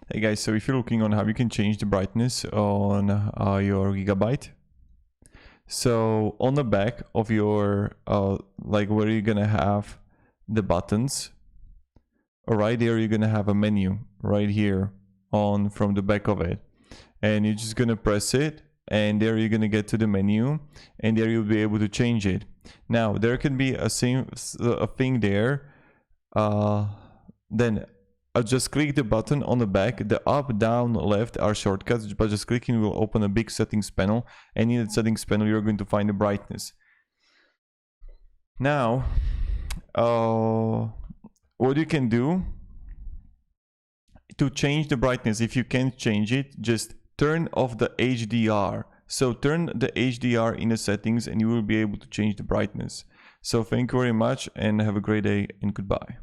Hey guys, so if you're looking on how you can change the brightness on your Gigabyte, so on the back of your like where you're gonna have the buttons, right there you're gonna have a menu right here on from the back of it, and you're just gonna press it, and there you're gonna get to the menu, and there you'll be able to change it. Now there can be a thing there, then just click the button on the back. The up, down, left are shortcuts, but just clicking will open a big settings panel, and in the settings panel you're going to find the brightness. Now what you can do to change the brightness, if you can't change it, just turn off the HDR. So turn the HDR in the settings and you will be able to change the brightness. So thank you very much and have a great day and goodbye.